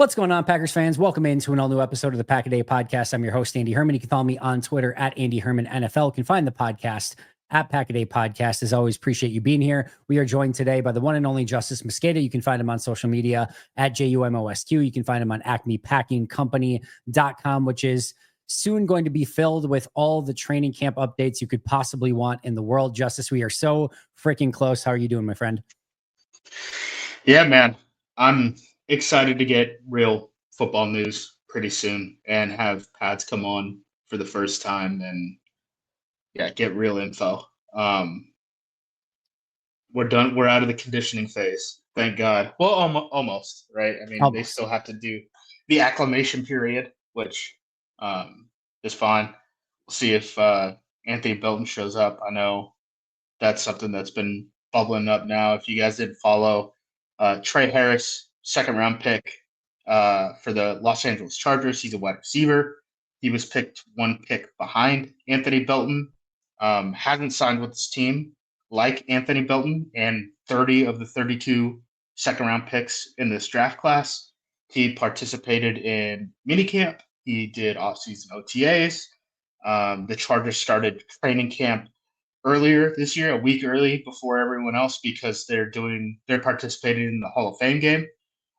What's going on, Packers fans? Welcome into an all-new episode of the Pack a Day podcast. I'm your host, Andy Herman. You can follow me on Twitter at Andy Herman NFL. You can find the podcast at Pack a Day Podcast. As always, appreciate you being here. We are joined today by the one and only Justis Mosqueda. You can find him on social media at JUMOSQ. You can find him on acmepackingcompany.com, which is soon going to be filled with all the training camp updates you could possibly want in the world. Justis, we are so freaking close. How are you doing, my friend? Yeah, man. I'm excited to get real football news pretty soon and have pads come on for the first time and get real info. We're done. We're out of the conditioning phase. Thank God. Well, almost, right? I mean, Almost. They still have to do the acclimation period, which is fine. We'll see if Anthony Belton shows up. I know that's something that's been bubbling up now. If you guys didn't follow, Trey Harris, second-round pick for the Los Angeles Chargers. He's a wide receiver. He was picked one pick behind Anthony Belton. Hasn't signed with his team like Anthony Belton and 30 of the 32 second-round picks in this draft class. He participated in minicamp. He did off-season OTAs. The Chargers started training camp earlier this year, a week early before everyone else, because they're participating in the Hall of Fame game.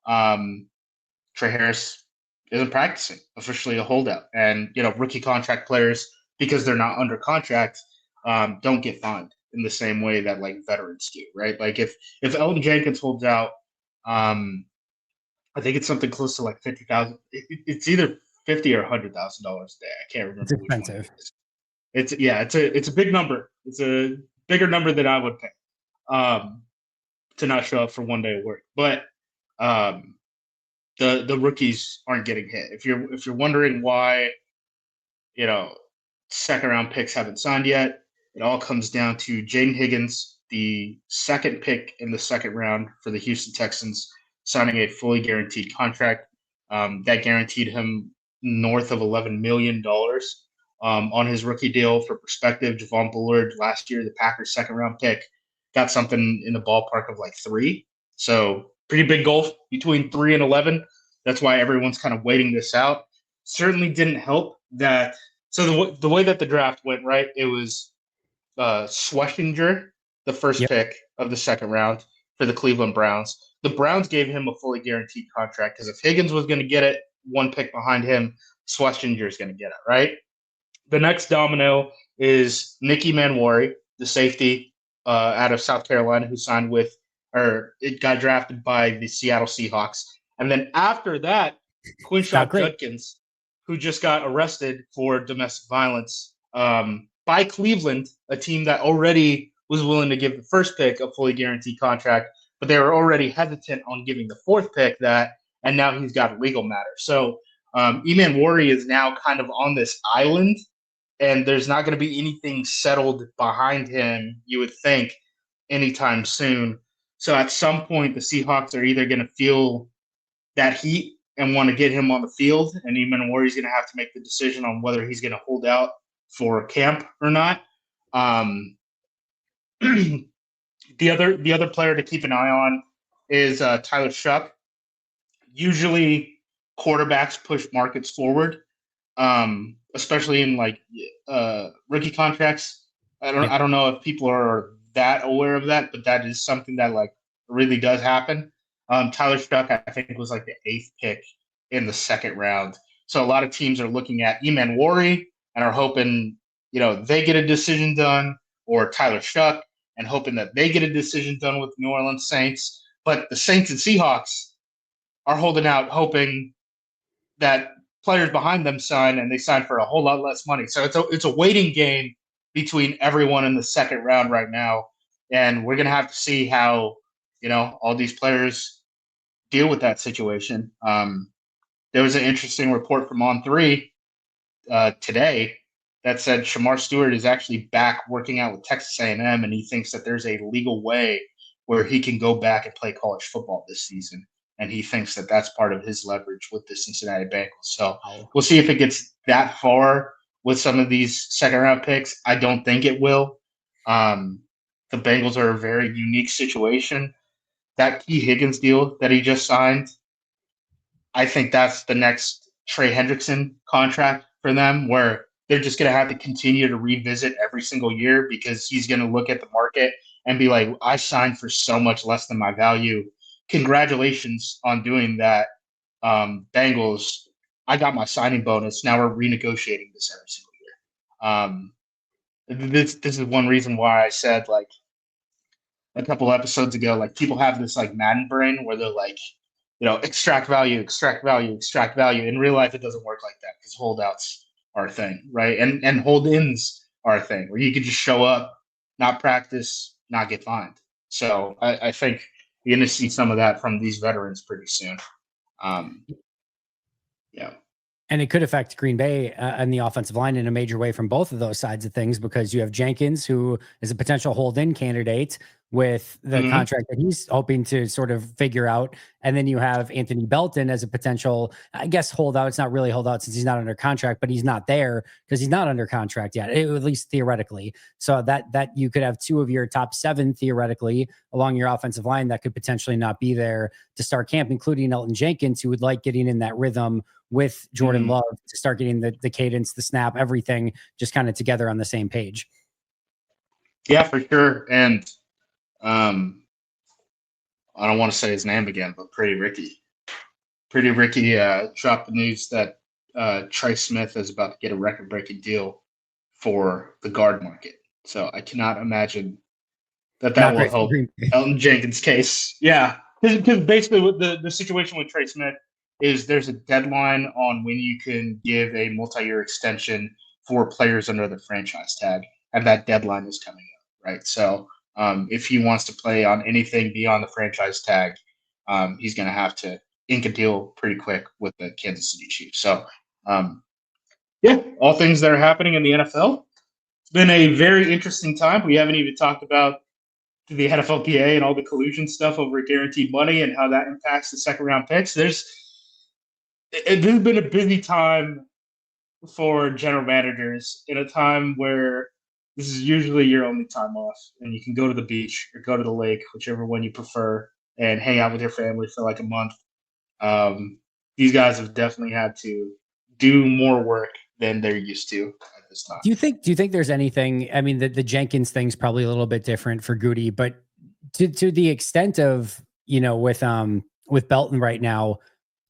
Trey Harris isn't practicing, officially a holdout, and rookie contract players, because they're not under contract, don't get fined in the same way that like veterans do, right? Like if Elton Jenkins holds out, I think it's something close to like $50,000. It's either $50,000 or $100,000 a day. I can't remember. It's expensive. Which one it is. It's a big number. It's a bigger number than I would pay to not show up for one day of work. But the rookies aren't getting hit. If you're wondering why, second round picks haven't signed yet, it all comes down to Jaden Higgins, the second pick in the second round for the Houston Texans, signing a fully guaranteed contract that guaranteed him north of $11 million on his rookie deal. For perspective, Javon Bullard last year, the Packers' second round pick, got something in the ballpark of like 3. So pretty big gulf between 3 and 11. That's why everyone's kind of waiting this out. Certainly didn't help that. So the way that the draft went, right, it was Schlesinger, the first pick of the second round for the Cleveland Browns. The Browns gave him a fully guaranteed contract because if Higgins was going to get it, one pick behind him, Schlesinger is going to get it, right? The next domino is Nicky Manwari, the safety out of South Carolina, who signed with, or it got drafted by the Seattle Seahawks. And then after that, Quinshon Judkins, who just got arrested for domestic violence by Cleveland, a team that already was willing to give the first pick a fully guaranteed contract, but they were already hesitant on giving the fourth pick that, and now he's got a legal matter. So Eman Wari is now kind of on this island, and there's not going to be anything settled behind him, you would think, anytime soon. So at some point, the Seahawks are either going to feel that heat and want to get him on the field, and Eman Wari is going to have to make the decision on whether he's going to hold out for camp or not. The other player to keep an eye on is Tyler Shuck. Usually, quarterbacks push markets forward, especially in like rookie contracts. I don't know if people are that aware of that, but that is something that like really does happen. Tyler Shuck, I think, was like the 8th pick in the second round. So a lot of teams are looking at Eman Wari and are hoping, they get a decision done, or Tyler Shuck and hoping that they get a decision done with New Orleans Saints. But the Saints and Seahawks are holding out, hoping that players behind them sign, and they sign for a whole lot less money. So it's a waiting game between everyone in the second round right now, and we're going to have to see how, all these players deal with that situation. There was an interesting report from On3 today that said Shamar Stewart is actually back working out with Texas A&M, and he thinks that there's a legal way where he can go back and play college football this season. And he thinks that that's part of his leverage with the Cincinnati Bengals. So we'll see if it gets that far with some of these second-round picks. I don't think it will. The Bengals are a very unique situation. That Key Higgins deal that he just signed, I think that's the next Trey Hendrickson contract for them, where they're just going to have to continue to revisit every single year because he's going to look at the market and be like, I signed for so much less than my value. Congratulations on doing that, Bengals. I got my signing bonus. Now we're renegotiating this every single year. This is one reason why I said, like, a couple episodes ago, like, people have this like Madden brain where they're like, extract value, extract value, extract value. In real life, it doesn't work like that because holdouts are a thing, right? And hold-ins are a thing where you could just show up, not practice, not get fined. So I think you're going to see some of that from these veterans pretty soon. Yeah. And it could affect Green Bay and the offensive line in a major way from both of those sides of things, because you have Jenkins, who is a potential hold-in candidate with the contract that he's hoping to sort of figure out. And then you have Anthony Belton as a potential, I guess, holdout. It's not really holdout since he's not under contract, but he's not there because he's not under contract yet, at least theoretically. So that you could have two of your top 7 theoretically along your offensive line that could potentially not be there to start camp, including Elton Jenkins, who would like getting in that rhythm with Jordan Love to start getting the cadence, the snap, everything just kind of together on the same page. Yeah, for sure. And I don't want to say his name again, but Pretty Ricky dropped the news that Trey Smith is about to get a record-breaking deal for the guard market. So I cannot imagine that will help Elton Jenkins' case. Yeah, because basically what the situation with Trey Smith is, there's a deadline on when you can give a multi-year extension for players under the franchise tag, and that deadline is coming up, right? So if he wants to play on anything beyond the franchise tag, he's going to have to ink a deal pretty quick with the Kansas City Chiefs. So, yeah, all things that are happening in the NFL. It's been a very interesting time. We haven't even talked about the NFLPA and all the collusion stuff over guaranteed money and how that impacts the second-round picks. There's been a busy time for general managers in a time where this is usually your only time off, and you can go to the beach or go to the lake, whichever one you prefer, and hang out with your family for like a month. These guys have definitely had to do more work than they're used to at this time. Do you think there's anything? I mean, the Jenkins thing's probably a little bit different for Goody, but to the extent of, with Belton right now,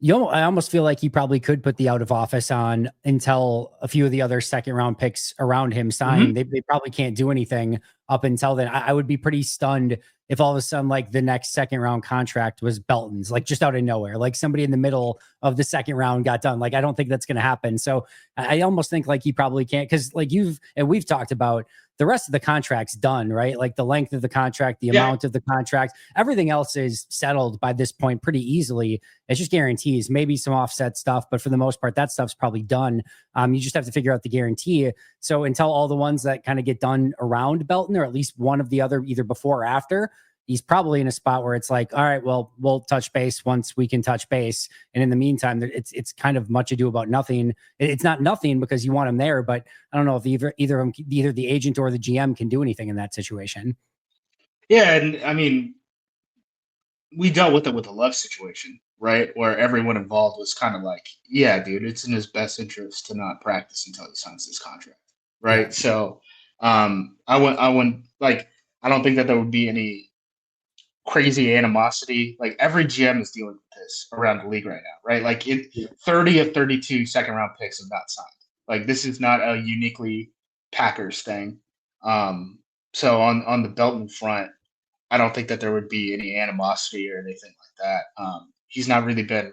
I almost feel like he probably could put the out of office on until a few of the other second round picks around him sign. They probably can't do anything up until then. I would be pretty stunned if all of a sudden, like, the next second round contract was Belton's, like, just out of nowhere, like somebody in the middle of the second round got done. Like, I don't think that's going to happen. So I almost think like he probably can't, because like we've talked about, the rest of the contract's done, right? Like the length of the contract, the amount of the contract, everything else is settled by this point pretty easily. It's just guarantees, maybe some offset stuff, but for the most part, that stuff's probably done. You just have to figure out the guarantee. So until all the ones that kind of get done around Belton, or at least one of the other, either before or after, he's probably in a spot where it's like, all right, well, we'll touch base once we can touch base. And in the meantime, it's kind of much ado about nothing. It's not nothing because you want him there, but I don't know if either of them, either the agent or the GM, can do anything in that situation. Yeah, and I mean, we dealt with it with the Love situation, right? Where everyone involved was kind of like, yeah, dude, it's in his best interest to not practice until he signs this contract, right? Yeah. So I wouldn't like, I don't think that there would be any crazy animosity. Like, every GM is dealing with this around the league right now, right? Like 30 of 32 second round picks have not signed. Like, this is not a uniquely Packers thing. So on the Belton front, I don't think that there would be any animosity or anything like that. He's not really been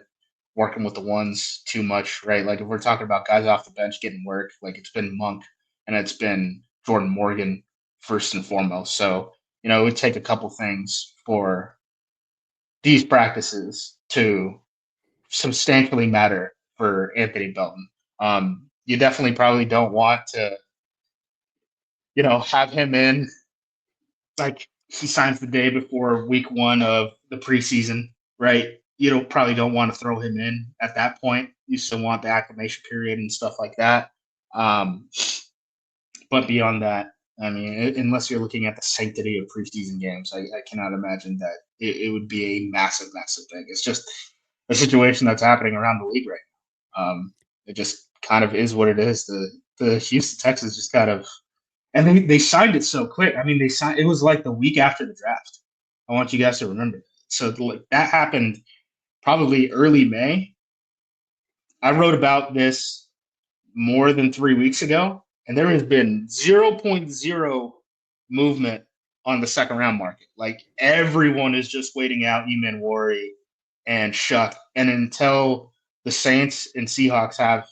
working with the ones too much, right? Like, if we're talking about guys off the bench getting work, like, it's been Monk and it's been Jordan Morgan first and foremost. So, it would take a couple things for these practices to substantially matter for Anthony Belton. You definitely probably don't want to, have him in like he signs the day before week 1 of the preseason, right? You probably don't want to throw him in at that point. You still want the acclimation period and stuff like that. But beyond that, I mean, unless you're looking at the sanctity of preseason games, I cannot imagine that it would be a massive, massive thing. It's just a situation that's happening around the league right now. It just kind of is what it is. The Houston Texans just kind of, and they signed it so quick. I mean, it was like the week after the draft. I want you guys to remember that. So like that happened probably early May. I wrote about this more than 3 weeks ago, and there has been 0.0 movement on the second round market. Like everyone is just waiting out Eman and Shuck. And until the Saints and Seahawks have,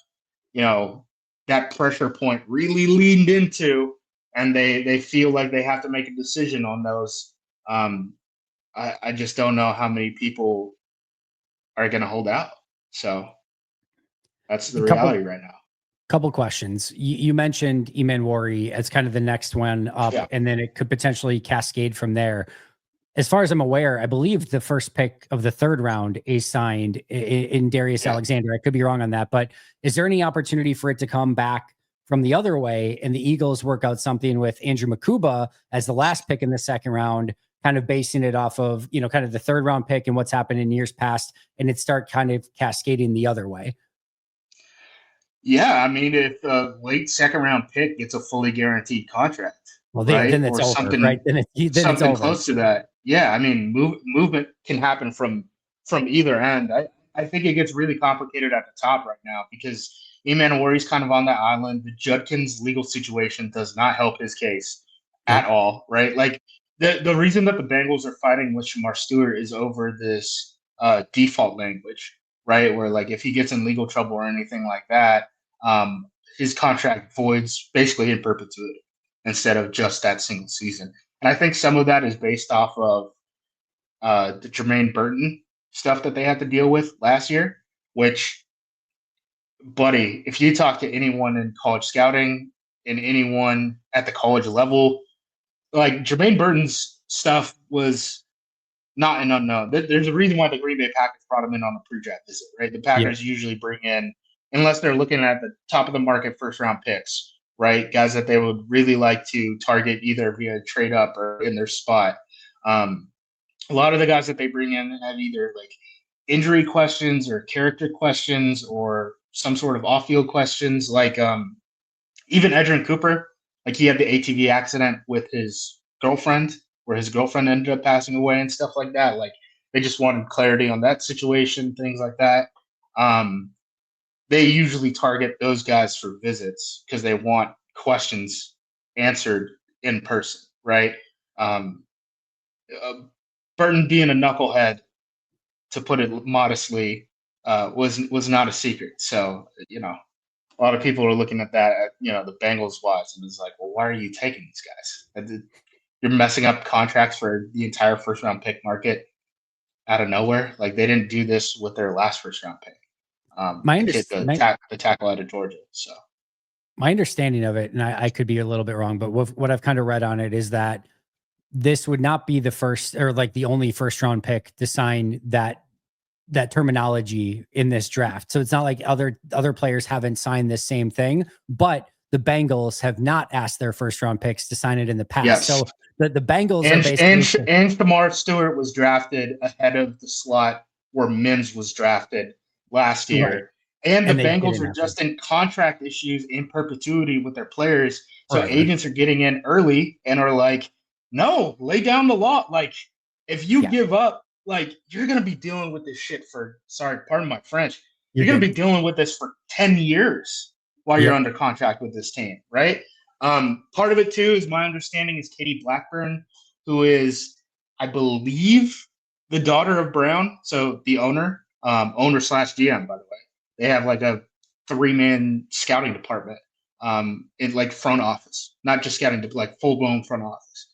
that pressure point really leaned into, and they feel like they have to make a decision on those, I just don't know how many people are going to hold out. So that's the reality right now. Couple questions. You mentioned Eman as kind of the next one up, and then it could potentially cascade from there. As far as I'm aware, I believe the first pick of the third round is signed in Darius Alexander. I could be wrong on that, but is there any opportunity for it to come back from the other way and the Eagles work out something with Andrew Mosqueda as the last pick in the second round, kind of basing it off of, kind of the third round pick and what's happened in years past, and it start kind of cascading the other way? Yeah, I mean, if a late second round pick gets a fully guaranteed contract, well, right, then it's or over, something, right? Then something it's close to that. Yeah, I mean, movement can happen from either end. I think it gets really complicated at the top right now because Eman kind of on that island. The Judkins legal situation does not help his case at all, right? Like the reason that the Bengals are fighting with Shamar Stewart is over this default language, right? Where like if he gets in legal trouble or anything like that, his contract voids basically in perpetuity instead of just that single season. And I think some of that is based off of the Jermaine Burton stuff that they had to deal with last year, which, buddy, if you talk to anyone in college scouting and anyone at the college level, like Jermaine Burton's stuff was not an unknown. There's a reason why the Green Bay Packers brought him in on the pre-draft visit, right? The Packers usually bring in, unless they're looking at the top of the market first round picks, right? Guys that they would really like to target either via trade up or in their spot. A lot of the guys that they bring in have either like injury questions or character questions or some sort of off-field questions. Like even Edgerrin Cooper, like he had the ATV accident with his girlfriend, where his girlfriend ended up passing away and stuff like that. Like they just wanted clarity on that situation, things like that. They usually target those guys for visits because they want questions answered in person, right? Burton being a knucklehead, to put it modestly, was not a secret. So, a lot of people are looking at that, the Bengals wise, and it's like, well, why are you taking these guys? You're messing up contracts for the entire first round pick market out of nowhere. Like they didn't do this with their last first round pick. The tackle out of Georgia. So my understanding of it, and I could be a little bit wrong, but what I've kind of read on it is that this would not be the first or like the only first round pick to sign that terminology in this draft. So it's not like other players haven't signed this same thing, but the Bengals have not asked their first round picks to sign it in the past. Yes. So the Bengals and, are basically and Shamar Stewart was drafted ahead of the slot where Mims was drafted last year. Right. And the Bengals are just in contract issues in perpetuity with their players. So agents are getting in early and are like, no, lay down the law. Like if you give up, like you're going to be dealing with this shit for, sorry, pardon my French. You're going to be dealing with this for 10 years while you're under contract with this team, right? Part of it too is my understanding is Katie Blackburn, who is, I believe, the daughter of Brown. So the owner / GM, by the way. They have like a 3-man scouting department in like front office, not just scouting, but like full-blown front office.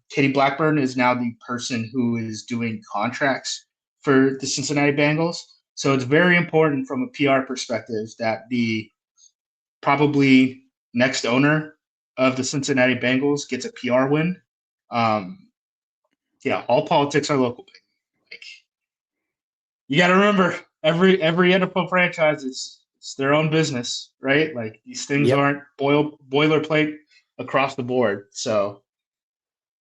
Katie Blackburn is now the person who is doing contracts for the Cincinnati Bengals. So it's very important from a PR perspective that the probably next owner of the Cincinnati Bengals gets a PR win. All politics are local. Like, you got to remember, every NFL franchise is their own business, right? Like these things aren't boilerplate across the board. So,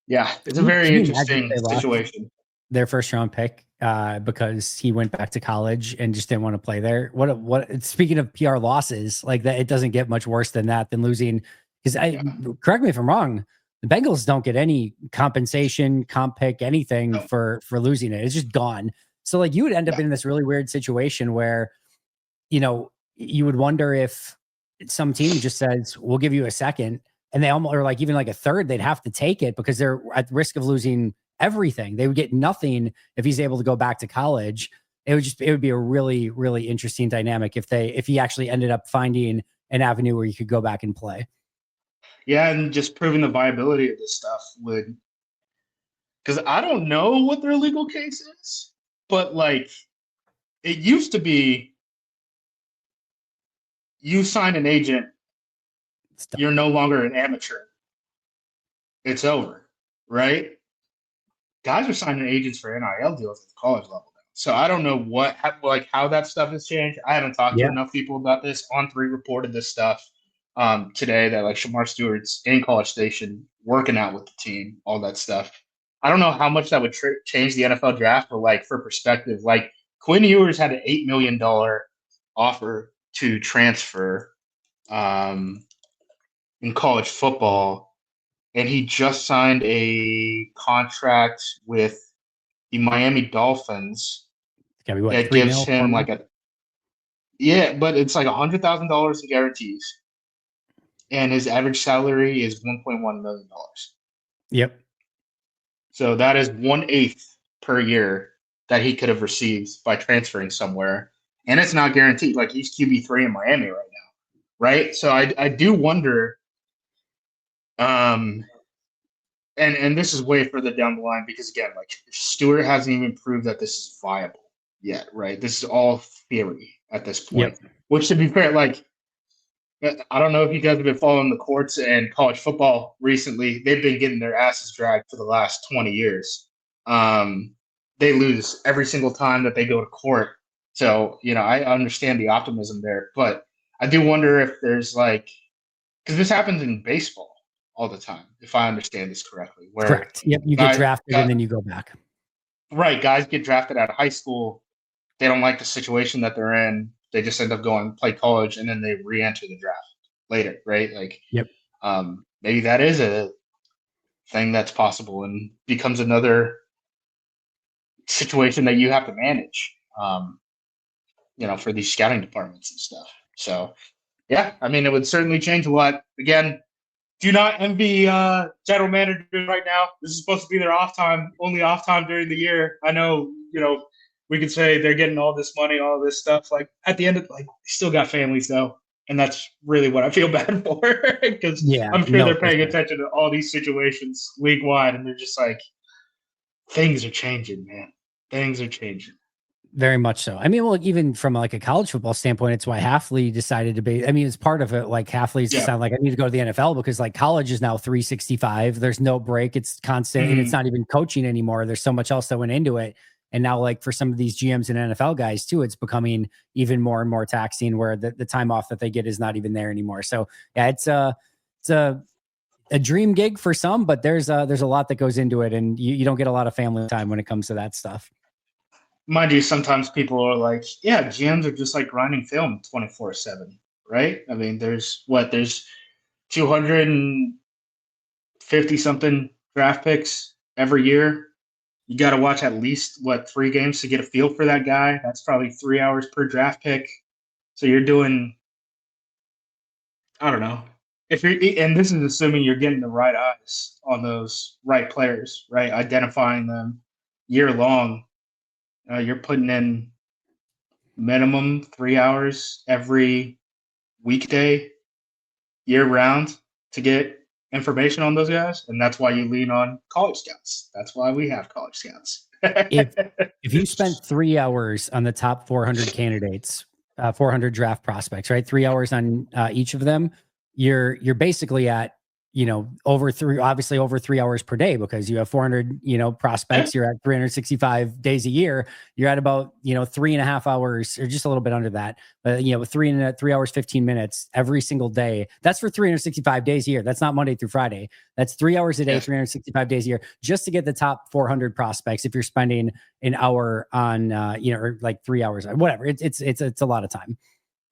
yeah, it's a very interesting situation. Their first round pick because he went back to college and just didn't want to play there. What speaking of PR losses, like that, it doesn't get much worse than that, than losing. Because correct me if I'm wrong, the Bengals don't get any compensation, comp pick, anything for losing it. It's just gone. So like you would end up in this really weird situation where, you would wonder if some team just says, we'll give you a second, and they almost, or like even like a third, they'd have to take it because they're at risk of losing everything. They would get nothing if he's able to go back to college. It would be a really, really interesting dynamic if he actually ended up finding an avenue where you could go back and play. Yeah, and just proving the viability of this stuff would, because I don't know what their legal case is, but like it used to be, you sign an agent, you're no longer an amateur. It's over, right? Guys are signing agents for NIL deals at the college level now. So I don't know how that stuff has changed. I haven't talked to enough people about this. On3 reported this stuff today that like Shamar Stewart's in College Station working out with the team, all that stuff. I don't know how much that would change the NFL draft, but like for perspective, like Quinn Ewers had an $8 million offer to transfer in college football, and he just signed a contract with the Miami Dolphins. It's gotta be what, that gives him like but it's like $100,000 in guarantees, and his average salary is $1.1 million. Yep. So that is 1/8 per year that he could have received by transferring somewhere, and it's not guaranteed. Like he's QB3 in Miami right now, right? So I do wonder. And this is way further down the line because again, like Stewart hasn't even proved that this is viable yet, right? This is all theory at this point. Yep. Which, to be fair, like I don't know if you guys have been following the courts and college football recently. They've been getting their asses dragged for the last 20 years. They lose every single time that they go to court. So, I understand the optimism there, but I do wonder if there's like, because this happens in baseball all the time, if I understand this correctly. Correct. Yep. You get drafted and then you go back. Right. Guys get drafted out of high school. They don't like the situation that they're in. They just end up going play college and then they re-enter the draft later. Right. Like, yep. Maybe that is a thing that's possible and becomes another situation that you have to manage, for these scouting departments and stuff. So, yeah, I mean, it would certainly change a lot. Again, do not envy general managers right now. This is supposed to be their off time, only off time during the year. I know, we could say they're getting all this money, all this stuff. Like at the end of they still got families though. And that's really what I feel bad for because I'm sure they're paying attention to all these situations league wide. And they're just like, things are changing, man. Things are changing. Very much so. I mean, well, even from like a college football standpoint, it's why Halfley decided to be. I mean, it's part of it. Like Halfley's decided, like, I need to go to the NFL because like college is now 365. There's no break. It's constant, and it's not even coaching anymore. There's so much else that went into it. And now, like for some of these GMs and NFL guys too, it's becoming even more and more taxing. Where the time off that they get is not even there anymore. So yeah, it's a dream gig for some, but there's a lot that goes into it, and you don't get a lot of family time when it comes to that stuff. Mind you, sometimes people are like, yeah, GMs are just like grinding film 24/7, right? I mean, there's 250 something draft picks every year. You got to watch at least 3 games to get a feel for that guy. That's probably 3 hours per draft pick. So you're doing, I don't know. And this is assuming you're getting the right eyes on those right players, right? Identifying them year long. You're putting in minimum 3 hours every weekday, year round, to get information on those guys, and that's why you lean on college scouts. That's why we have college scouts. if you spent 3 hours on the top 400 candidates, 400 draft prospects, right? 3 hours on each of them, you're basically at over 3 hours per day, because you have 400, prospects. You're at 365 days a year. You're at about, 3.5 hours, or just a little bit under that. But, 3 hours, 15 minutes every single day. That's for 365 days a year. That's not Monday through Friday. That's 3 hours a day, 365 days a year, just to get the top 400 prospects. If you're spending an hour on, or like 3 hours, whatever, it's a lot of time.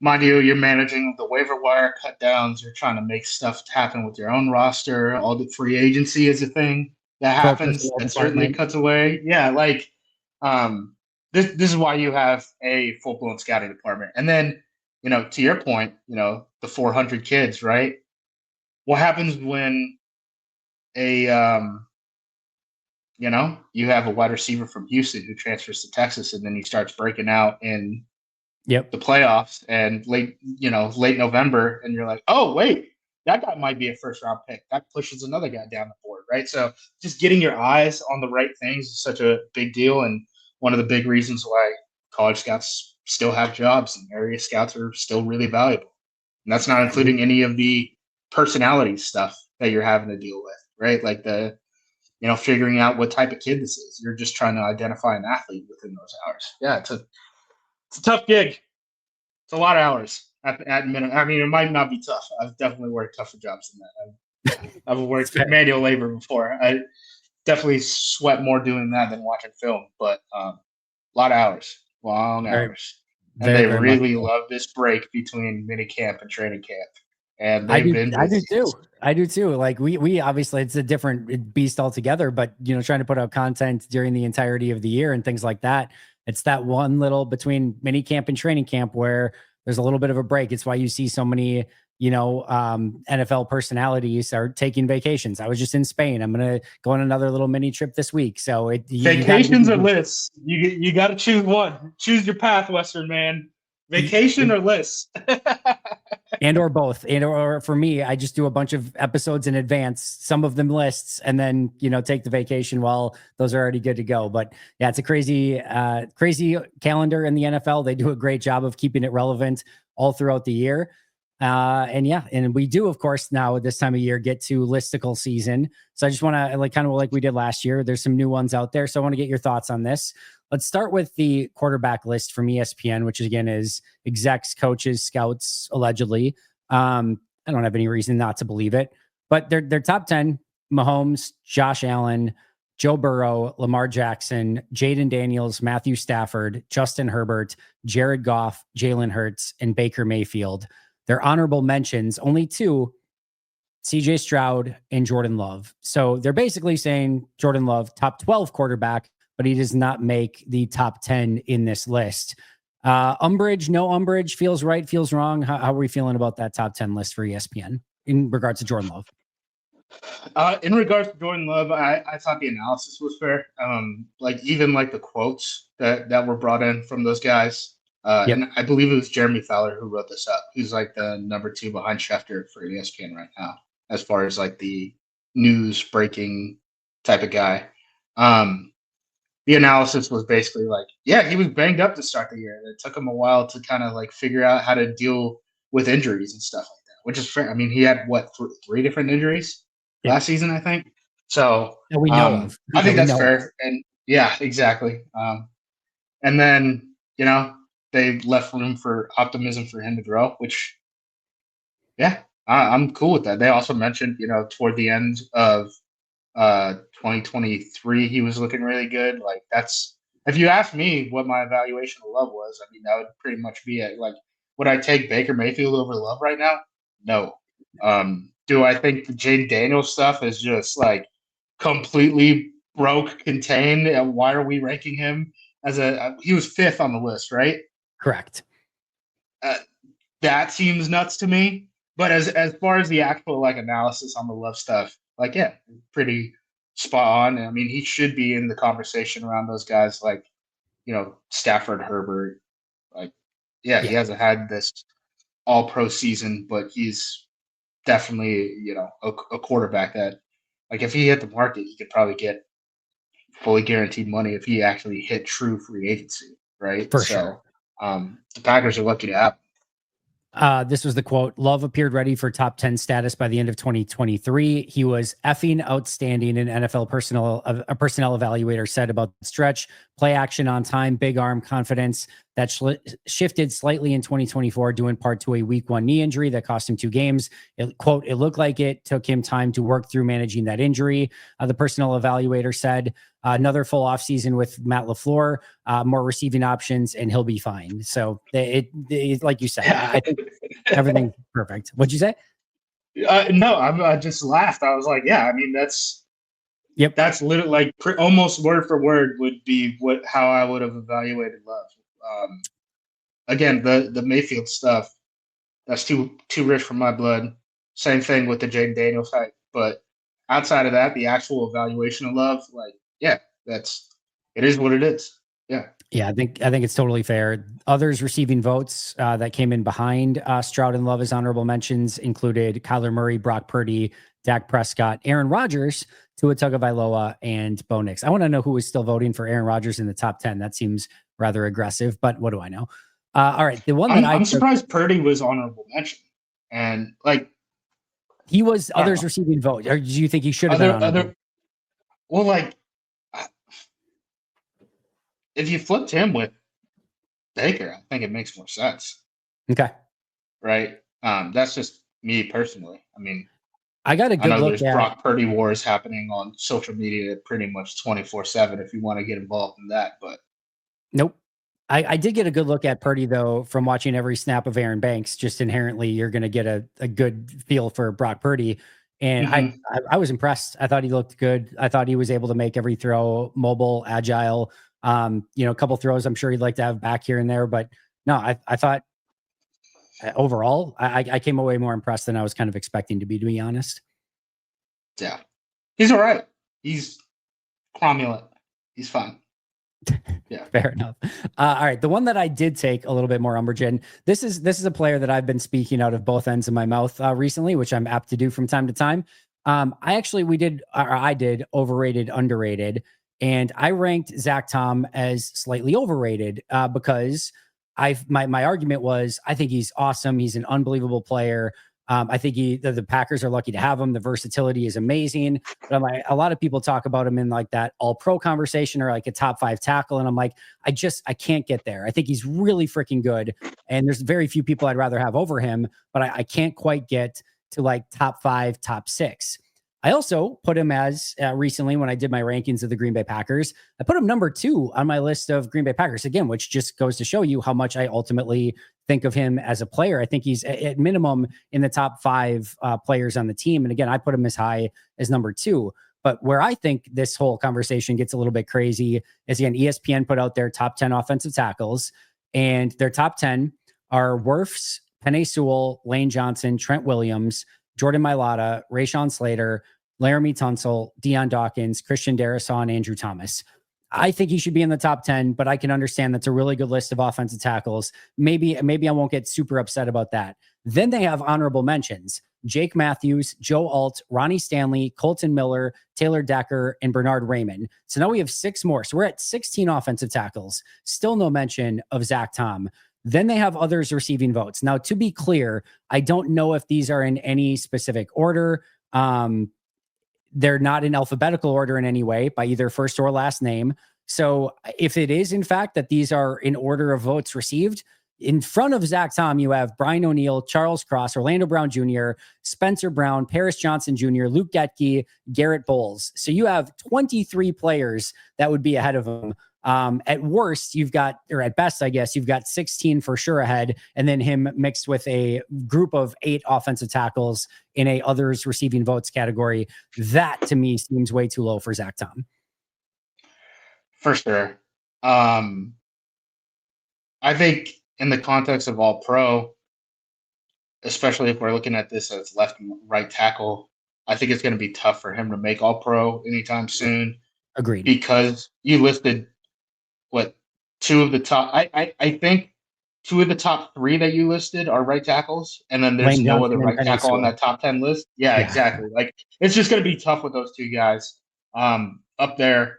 Mind you, you're managing the waiver wire cut downs. You're trying to make stuff happen with your own roster. All the free agency is a thing that happens. That certainly cuts away. Yeah, like this is why you have a full blown scouting department. And then, to your point, the 400 kids, right? What happens when you have a wide receiver from Houston who transfers to Texas, and then he starts breaking out in the playoffs and late November, and you're like, oh wait, that guy might be a first round pick. That pushes another guy down the board, right? So just getting your eyes on the right things is such a big deal, and one of the big reasons why college scouts still have jobs and area scouts are still really valuable. And that's not including any of the personality stuff that you're having to deal with, right? Like the figuring out what type of kid this is. You're just trying to identify an athlete within those hours. Yeah, it's a tough gig. It's a lot of hours at minimum. I mean, it might not be tough. I've definitely worked tougher jobs than that. I've worked manual labor before. I definitely sweat more doing that than watching film, but a lot of hours, long hours. And they really love this break between mini camp and training camp. And I do too. I do too. Like we obviously, it's a different beast altogether, but trying to put out content during the entirety of the year and things like that. It's that one little between mini camp and training camp where there's a little bit of a break. It's why you see so many, NFL personalities are taking vacations. I was just in Spain. I'm going to go on another little mini trip this week. So vacations or lists. You got to choose one. Choose your path, Western man. Vacation or lists. And or both. And or for me, I just do a bunch of episodes in advance, some of them lists, and then take the vacation while those are already good to go. But yeah, it's a crazy calendar in the NFL. They do a great job of keeping it relevant all throughout the year. And we do, of course, now this time of year get to listicle season. So I just want to kind of like we did last year. There's some new ones out there. So I want to get your thoughts on this. Let's start with the quarterback list from ESPN, which again is execs, coaches, scouts, allegedly. I don't have any reason not to believe it, but they're top 10: Mahomes, Josh Allen, Joe Burrow, Lamar Jackson, Jaden Daniels, Matthew Stafford, Justin Herbert, Jared Goff, Jalen Hurts, and Baker Mayfield. Their honorable mentions, only two: CJ Stroud and Jordan Love. So they're basically saying Jordan Love, top 12 quarterback, but he does not make the top 10 in this list. Umbrage, no umbrage, feels right, feels wrong. How are we feeling about that top 10 list for ESPN in regards to Jordan Love? In regards to Jordan Love, I thought the analysis was fair. Even the quotes that were brought in from those guys. And I believe it was Jeremy Fowler who wrote this up. He's like the number 2 behind Schefter for ESPN right now, as far as like the news breaking type of guy. The analysis was basically like, yeah, he was banged up to start the year. It took him a while to kind of like figure out how to deal with injuries and stuff like that, which is fair. I mean, he had three different injuries last season, I think. So that we know of. I think that's fair. And yeah, exactly. And then, they left room for optimism for him to grow, which, yeah, I'm cool with that. They also mentioned, toward the end of 2023, he was looking really good. Like that's, if you ask me what my evaluation of Love was, I mean, that would pretty much be it. Like, would I take Baker Mayfield over Love right now? No. Do I think the Jaden Daniels stuff is just like completely broke, contained? And why are we ranking him as he was 5th on the list, right? Correct. That seems nuts to me. But as far as the actual like analysis on the Love stuff, like, yeah, pretty spot on. I mean, he should be in the conversation around those guys like, Stafford, Herbert. Like, yeah, he hasn't had this all-pro season, but he's definitely, a quarterback that, like, if he hit the market, he could probably get fully guaranteed money if he actually hit true free agency, right? For sure. The Packers are lucky to have him. This was the quote. Love appeared ready for top 10 status by the end of 2023. He was effing outstanding. An NFL personnel evaluator said about the stretch, play action on time, big arm confidence that shifted slightly in 2024, due in part to a week 1 knee injury that cost him 2 games. Quote, it looked like it took him time to work through managing that injury. The personnel evaluator said another full offseason with Matt LaFleur, more receiving options, and he'll be fine. So it like you said, I think everything's perfect. What'd you say? No, I just laughed. I was like, yeah, I mean, that's literally like almost word for word would be how I would have evaluated Love. Again, the Mayfield stuff, that's too rich for my blood. Same thing with the Jaden Daniels hype. But outside of that, the actual evaluation of Love, like, yeah, it is what it is. Yeah. Yeah, I think it's totally fair. Others receiving votes that came in behind Stroud and Love as honorable mentions included Kyler Murray, Brock Purdy, Dak Prescott, Aaron Rodgers, Tua Tagovailoa, and Bo Nix. I want to know who is still voting for Aaron Rodgers in the top 10. That seems rather aggressive, but what do I know? All right, the one I'm surprised Purdy was honorable mention, and like he was others receiving votes. Or do you think he should have been honorable? Well, like if you flipped him with Baker, I think it makes more sense. Okay. Right. That's just me personally. I mean, I got a good look there's Brock Purdy wars happening on social media pretty much 24/7 if you want to get involved in that. But nope. I did get a good look at Purdy, though, from watching every snap of Aaron Banks. Just inherently, you're going to get a good feel for Brock Purdy. And I was impressed. I thought he looked good. I thought he was able to make every throw mobile, agile. A couple throws I'm sure he'd like to have back here and there. But no, I thought overall, I came away more impressed than I was kind of expecting to be honest. Yeah. He's all right. He's cromulent. He's fine. Yeah, fair enough. All right, the one that I did take a little bit more umbrage in. This is a player that I've been speaking out of both ends of my mouth recently, which I'm apt to do from time to time. I did overrated, underrated, and I ranked Zack Tom as slightly overrated because my argument was I think he's awesome. He's an unbelievable player. I think the Packers are lucky to have him. The versatility is amazing. But I'm like, a lot of people talk about him in like that all pro conversation or like a top 5 tackle. And I'm like, I can't get there. I think he's really freaking good. And there's very few people I'd rather have over him, but I can't quite get to like top 5, top 6. I also put him as recently when I did my rankings of the Green Bay Packers, I put him number 2 on my list of Green Bay Packers again, which just goes to show you how much I ultimately think of him as a player. I think he's at minimum in the top 5 players on the team. And again, I put him as high as number 2. But where I think this whole conversation gets a little bit crazy is, again, ESPN put out their top 10 offensive tackles, and their top 10 are Wirfs, Penei Sewell, Lane Johnson, Trent Williams, Jordan Mailata, Rashawn Slater, Laramie Tunsil, Deion Dawkins, Christian Darrisaw, and Andrew Thomas. I think he should be in the top 10, but I can understand that's a really good list of offensive tackles. Maybe I won't get super upset about that. Then they have honorable mentions: Jake Matthews, Joe Alt, Ronnie Stanley, Colton Miller, Taylor Decker, and Bernard Raymond. So now we have 6 more. So we're at 16 offensive tackles. Still no mention of Zack Tom. Then they have others receiving votes. Now, to be clear, I don't know if these are in any specific order. They're not in alphabetical order in any way by either first or last name. So if it is, in fact, that these are in order of votes received, in front of Zack Tom, you have Brian O'Neill, Charles Cross, Orlando Brown Jr., Spencer Brown, Paris Johnson Jr., Luke Getke, Garrett Bowles. So you have 23 players that would be ahead of him. At worst, or at best, I guess, you've got 16 for sure ahead, and then him mixed with a group of 8 offensive tackles in a others receiving votes category. That to me seems way too low for Zack Tom. For sure. I think in the context of all pro, especially if we're looking at this as left and right tackle, I think it's going to be tough for him to make all pro anytime soon. Agreed. Because you listed 2 of the top, I think 2 of the top 3 that you listed are right tackles, and then there's no other right tackle on that top 10 list. Yeah, exactly. Like, it's just going to be tough with those 2 guys up there.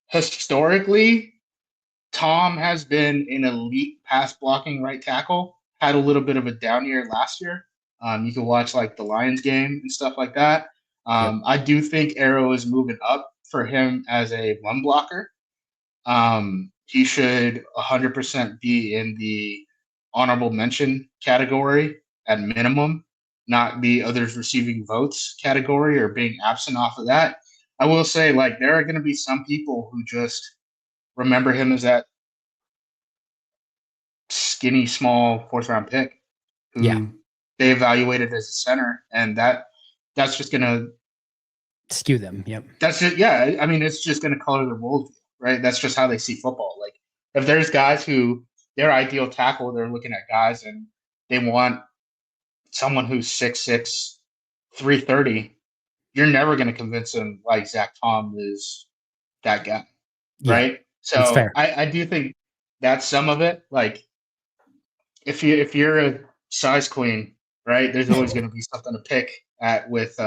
Historically, Tom has been an elite pass blocking right tackle. had a little bit of a down year last year. You can watch like the Lions game and stuff like that. Yep. I do think Arrow is moving up for him as a run blocker. He should 100% be in the honorable mention category at minimum, not the others receiving votes category or being absent off of that. I will say, like, there are going to be some people who just remember him as that skinny, small fourth round pick Yeah. who they evaluated as a center, and that's just gonna Skew them. Yep. that's it. Yeah, I mean, it's just gonna color their worldview, right? That's just how they see football. Like, if there's guys who their ideal tackle, they're looking at guys and they want someone who's 6'6", 330. You're never gonna convince them like Zack Tom is that guy, Yeah. right? That's So fair. I do think that's some of it. Like, if you're a size queen, right? There's always going to be something to pick at with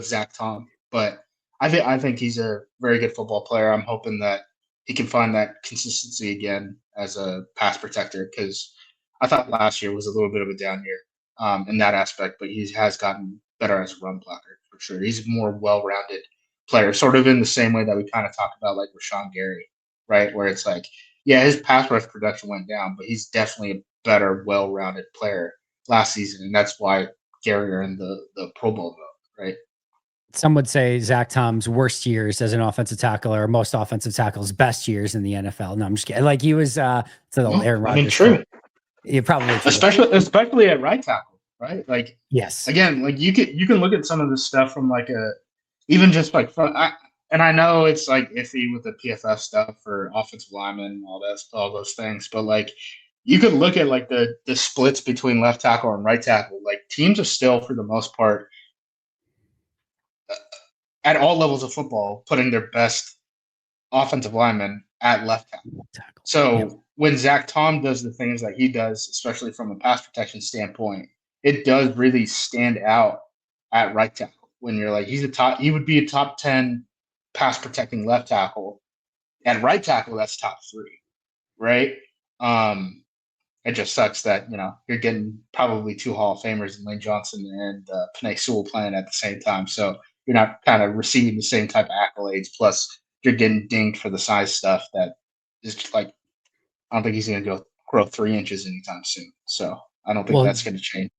Zack Tom. But I think he's a very good football player. I'm hoping that he can find that consistency again as a pass protector, because I thought last year was a little bit of a down year in that aspect, but he has gotten better as a run blocker for sure. He's a more well-rounded player, sort of in the same way that we kind of talked about like Rashan Gary, right? Where it's like, yeah, his pass rush production went down, but he's definitely a better, well-rounded player last season, and that's why Gary are in the Pro Bowl vote, right? Some would say Zach Tom's worst years as an offensive tackle are most offensive tackles' best years in the NFL. No, I'm just kidding. Like he was to the No, Aaron I mean, Rodgers quote. true, Yeah, probably true. especially at right tackle, right? Like, Yes. again, like you can look at some of this stuff from like a even just like from and I know it's like iffy with the PFF stuff for offensive linemen, all those things, but like you could look at like the splits between left tackle and right tackle. Like, teams are still for the most part at all levels of football putting their best offensive linemen at left tackle. Tackle. Yep. So when Zack Tom does the things that he does, especially from a pass protection standpoint, it does really stand out at right tackle. When you're like, he would be a top 10 pass protecting left tackle. At right tackle, that's top 3, right? It just sucks that, you're getting probably 2 Hall of Famers in Lane Johnson and Penei Sewell playing at the same time. So you're not kind of receiving the same type of accolades. Plus, you're getting dinged for the size stuff that is just like, I don't think he's going to grow 3 inches anytime soon. So I don't think Well, that's going to change.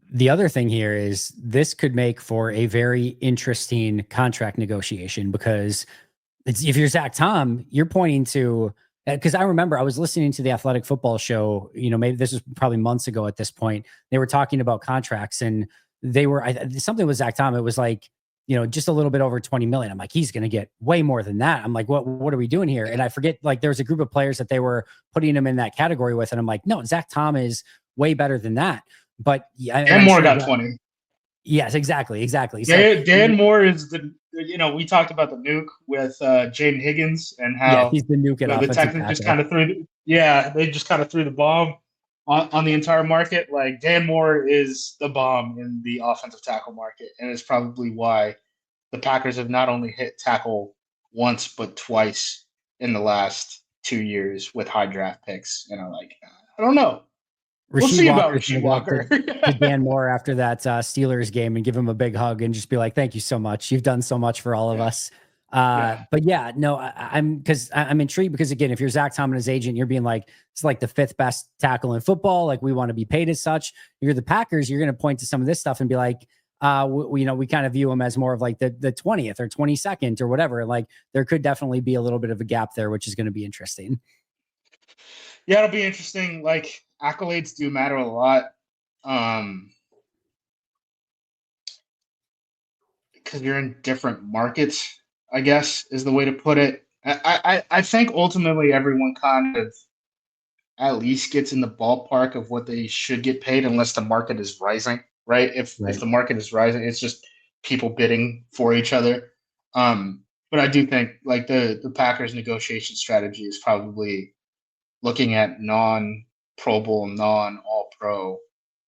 the other thing here is this could make for a very interesting contract negotiation because if you're Zach Tom, you're pointing to because I remember I was listening to the Athletic Football Show. Maybe this was probably months ago at this point. They were talking about contracts and they were something with Zach Tom. It was like just a little bit over 20 million. I'm like, he's going to get way more than that. I'm like, what are we doing here? And I forget, like, there was a group of players that they were putting him in that category with, and I'm like, no, Zach Tom is way better than that. But yeah, Dan Moore got 20. Yes, exactly. So Dan Moore is we talked about the nuke with Jaden Higgins and yeah, how he's the nuke at the offensive Texans just tackle. kind of they just kind of threw the bomb on the entire market. Like, Dan Moore is the bomb in the offensive tackle market, and it's probably why the Packers have not only hit tackle once but twice in the last 2 years with high draft picks. I don't know. We'll Rasheed see about Walker's Rasheed going to go up Walker. to Dan Moore after that Steelers game and give him a big hug and just be like, thank you so much. You've done so much for all of us. Yeah. But yeah, no, I'm intrigued because again, if you're Zach Tom and his agent, you're being like, it's like the 5th best tackle in football. Like, we want to be paid as such. You're the Packers. You're going to point to some of this stuff and be like, we kind of view him as more of like the 20th or 22nd or whatever. Like, there could definitely be a little bit of a gap there, which is going to be interesting. Yeah, it'll be interesting. Like, accolades do matter a lot. Because you're in different markets, I guess, is the way to put it. I think ultimately everyone kind of at least gets in the ballpark of what they should get paid, unless the market is rising, right? If the market is rising, it's just people bidding for each other. But I do think like the Packers negotiation strategy is probably looking at non-Pro Bowl, non-All-Pro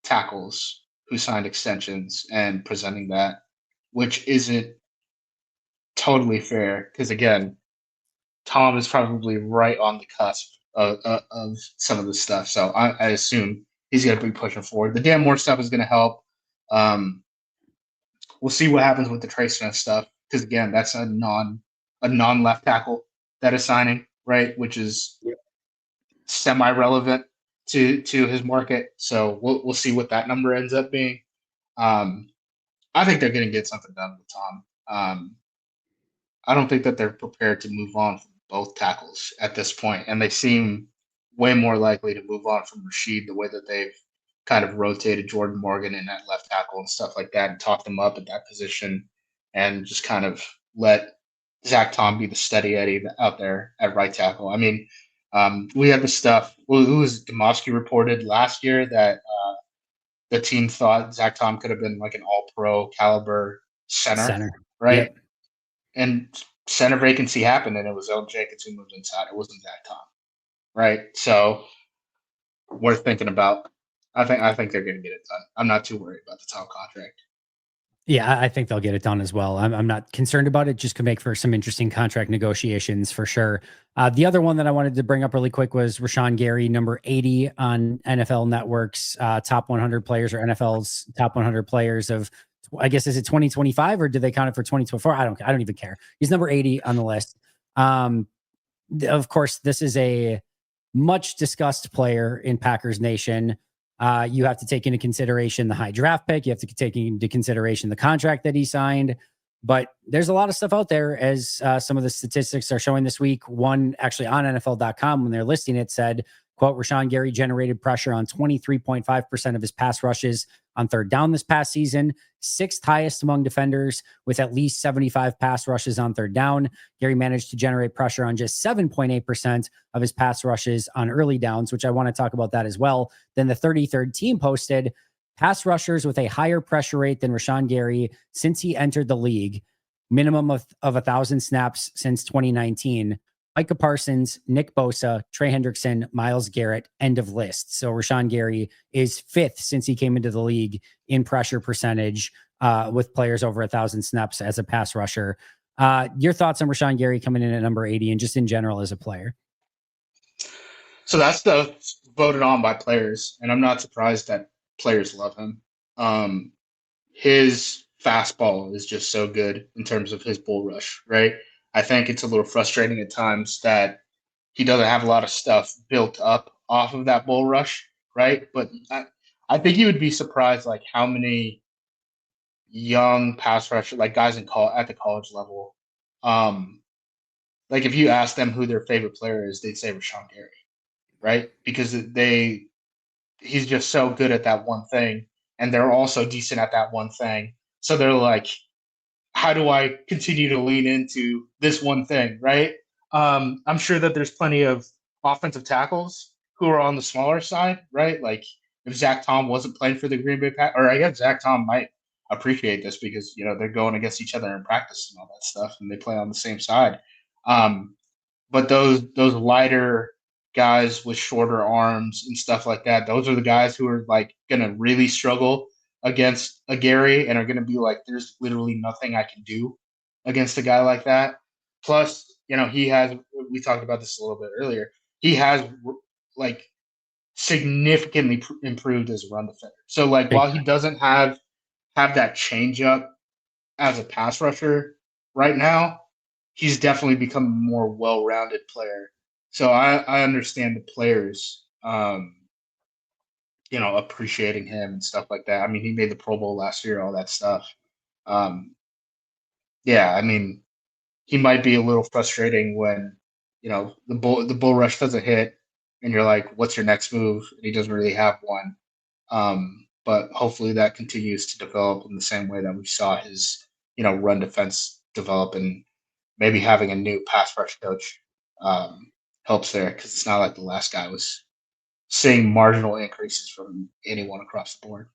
tackles who signed extensions and presenting that, which isn't totally fair because, again, Tom is probably right on the cusp of some of this stuff. So I assume he's going to be pushing forward. The Dan Moore stuff is going to help. We'll see what happens with the Trey Smith stuff, because again, that's a non left tackle that is signing, right? Which is semi relevant to his market. So we'll see what that number ends up being. I think they're going to get something done with Tom. I don't think that they're prepared to move on from both tackles at this point, and they seem way more likely to move on from Rashid the way that they've kind of rotated Jordan Morgan in at left tackle and stuff like that, and talked them up at that position, and just kind of let Zack Tom be the steady Eddie out there at right tackle. I mean, we had the stuff. Who was Demosky reported last year that the team thought Zack Tom could have been like an all-pro caliber center. Right? Yep. And center vacancy happened, and it was El Jenkins who moved inside. It wasn't Zack Tom, right? So worth thinking about. I think they're going to get it done. I'm not too worried about the Tom contract. Yeah, I think they'll get it done as well. I'm not concerned about it. Just could make for some interesting contract negotiations for sure. The other one that I wanted to bring up really quick was Rashan Gary, number 80 on NFL Network's top 100 players, or NFL's top 100 players of, I guess, is it 2025 or do they count it for 2024? I don't even care. He's number 80 on the list. Of course, this is a much discussed player in Packers Nation. You have to take into consideration the high draft pick. You have to take into consideration the contract that he signed. But there's a lot of stuff out there, as some of the statistics are showing this week. One actually on NFL.com, when they're listing it, said, quote, Rashan Gary generated pressure on 23.5% of his pass rushes on third down this past season, sixth highest among defenders with at least 75 pass rushes on third down. Gary managed to generate pressure on just 7.8% of his pass rushes on early downs, which I want to talk about that as well. Then the 33rd team posted pass rushers with a higher pressure rate than Rashan Gary since he entered the league, minimum of 1,000 snaps since 2019. Micah Parsons, Nick Bosa, Trey Hendrickson, Myles Garrett, end of list. So Rashan Gary is fifth since he came into the league in pressure percentage with players over 1,000 snaps as a pass rusher. Your thoughts on Rashan Gary coming in at number 80 and just in general as a player? So that's the voted on by players, and I'm not surprised that players love him. His fastball is just so good in terms of his bull rush, right? I think it's a little frustrating at times that he doesn't have a lot of stuff built up off of that bull rush, right? But I think you would be surprised, like, how many young pass rushers, like guys at the college level, like if you ask them who their favorite player is, they'd say Rashan Gary, right? Because he's just so good at that one thing, and they're also decent at that one thing. So they're like, how do I continue to lean into this one thing, right? I'm sure that there's plenty of offensive tackles who are on the smaller side, right? Like if Zack Tom wasn't playing for the Green Bay Packers, or I guess Zack Tom might appreciate this because, they're going against each other in practice and all that stuff, and they play on the same side. But those lighter guys with shorter arms and stuff like that, those are the guys who are like going to really struggle against a Gary and are going to be like, there's literally nothing I can do against a guy like that. Plus, we talked about this a little bit earlier, he has like significantly improved as a run defender. So like, while he doesn't have that change up as a pass rusher right now, he's definitely become a more well-rounded player. So I understand the players, appreciating him and stuff like that. I mean, he made the Pro Bowl last year, all that stuff. I mean, he might be a little frustrating when, the bull rush doesn't hit and you're like, what's your next move? And he doesn't really have one. But hopefully that continues to develop in the same way that we saw his, run defense develop, and maybe having a new pass rush coach helps there, because it's not like the last guy was seeing marginal increases from anyone across the board.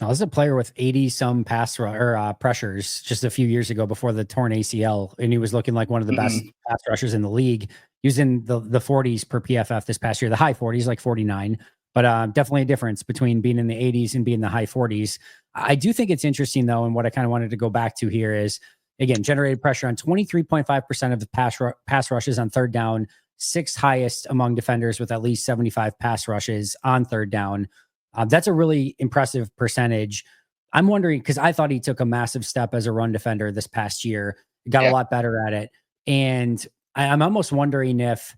Now, this is a player with 80 some pressures just a few years ago before the torn ACL, and he was looking like one of the best pass rushers in the league. He was in the 40s per PFF this past year, the high 40s, like 49. But definitely a difference between being in the 80s and being in the high 40s. I do think it's interesting, though, and what I kind of wanted to go back to here is, again, generated pressure on 23.5% of the pass rushes on third down, sixth highest among defenders with at least 75 pass rushes on third down. That's a really impressive percentage. I'm wondering, because I thought he took a massive step as a run defender this past year, got a Yeah. lot better at it. And I'm almost wondering if,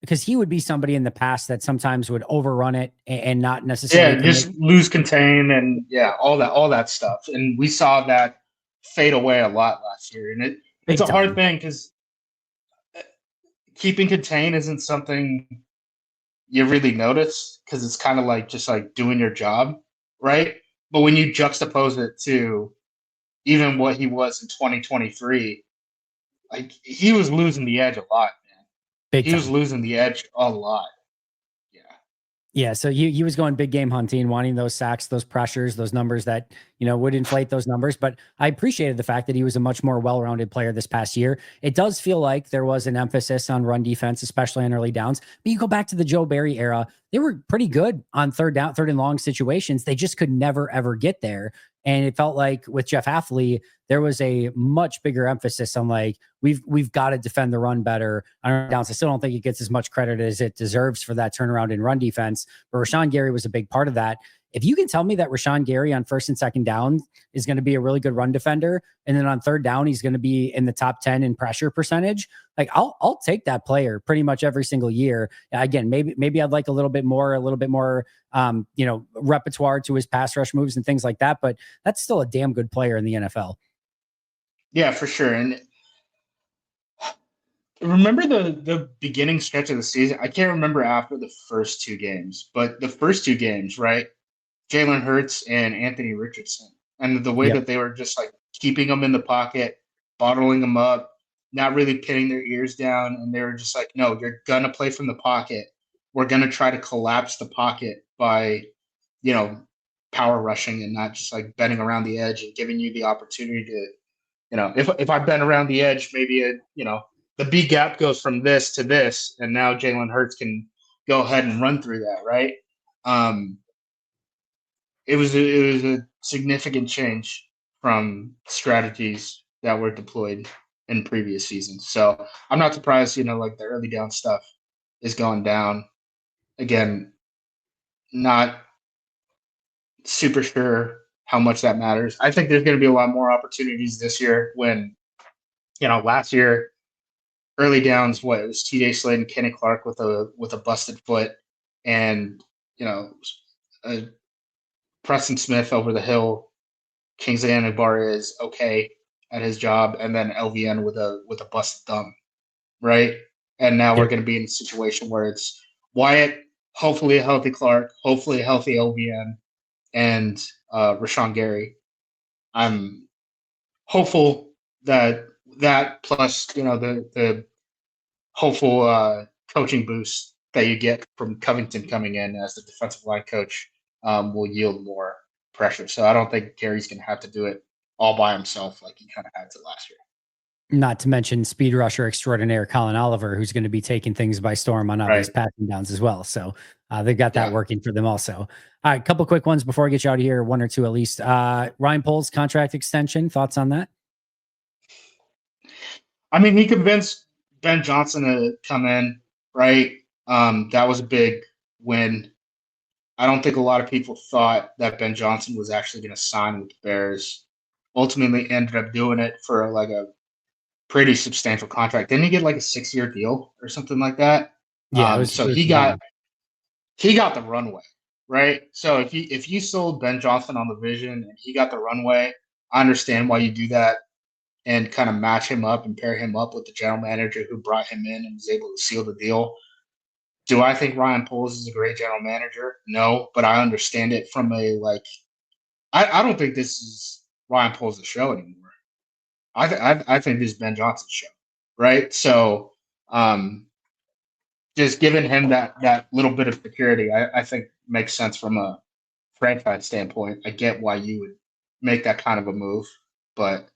because he would be somebody in the past that sometimes would overrun it and not necessarily Yeah, just lose contain and all that stuff. And we saw that fade away a lot last year. And it's big a hard time. thing because keeping contain isn't something you really notice because it's kind of like just like doing your job, right? But when you juxtapose it to even what he was in 2023, like he was losing the edge a lot, man. Big He was time. losing the edge a lot. Yeah. Yeah, so he was going big game hunting, wanting those sacks, those pressures, those numbers that, would inflate those numbers. But I appreciated the fact that he was a much more well-rounded player this past year. It does feel like there was an emphasis on run defense, especially on early downs. But you go back to the Joe Barry era, they were pretty good on third and long situations. They just could never, ever get there. And it felt like with Jeff Hafley, there was a much bigger emphasis on like, we've got to defend the run better on downs. I still don't think it gets as much credit as it deserves for that turnaround in run defense. But Rashan Gary was a big part of that. If you can tell me that Rashan Gary on first and second down is going to be a really good run defender, and then on third down he's going to be in the top 10 in pressure percentage, like I'll take that player pretty much every single year. Again, maybe I'd like a little bit more repertoire to his pass rush moves and things like that, but that's still a damn good player in the NFL. Yeah, for sure. And remember the beginning stretch of the season? I can't remember after the first two games, but the first two games, right? Jalen Hurts and Anthony Richardson. And the way Yep. that they were just like keeping them in the pocket, bottling them up, not really pinning their ears down. And they were just like, no, you're going to play from the pocket. We're going to try to collapse the pocket by, power rushing and not just like bending around the edge and giving you the opportunity to, if I bend around the edge, maybe the B gap goes from this to this, and now Jalen Hurts can go ahead and run through that, right? It was a significant change from strategies that were deployed in previous seasons. So I'm not surprised, like the early down stuff is going down. Again, not super sure how much that matters. I think there's going to be a lot more opportunities this year when, last year, early downs, it was TJ Slade and Kenny Clark with a busted foot, and Preston Smith over the hill, Kingsley Anigbar is okay at his job, and then LVN with a busted thumb, right? And now we're going to be in a situation where it's Wyatt, hopefully a healthy Clark, hopefully a healthy LVN, and Rashan Gary. I'm hopeful that plus the hopeful coaching boost that you get from Covington coming in as the defensive line coach will yield more pressure. So I don't think Gary's going to have to do it all by himself like he kind of had to last year. Not to mention speed rusher extraordinaire Colin Oliver, who's going to be taking things by storm on obvious passing downs as well. So they've got that working for them also. All right, a couple quick ones before I get you out of here, one or two at least. Ryan Poles contract extension, thoughts on that? I mean, he convinced Ben Johnson to come in, right? That was a big win. I don't think a lot of people thought that Ben Johnson was actually going to sign with the Bears. Ultimately ended up doing it for like a pretty substantial contract. Didn't he get like a 6-year deal or something like that? Yeah, so he got the runway, right? So if you sold Ben Johnson on the vision and he got the runway, I understand why you do that and kind of match him up and pair him up with the general manager who brought him in and was able to seal the deal. Do I think Ryan Poles is a great general manager? No, but I understand it from a like. I don't think this is Ryan Poles' show anymore. I think this is Ben Johnson's show, right? So, just giving him that little bit of security, I think makes sense from a franchise standpoint. I get why you would make that kind of a move, but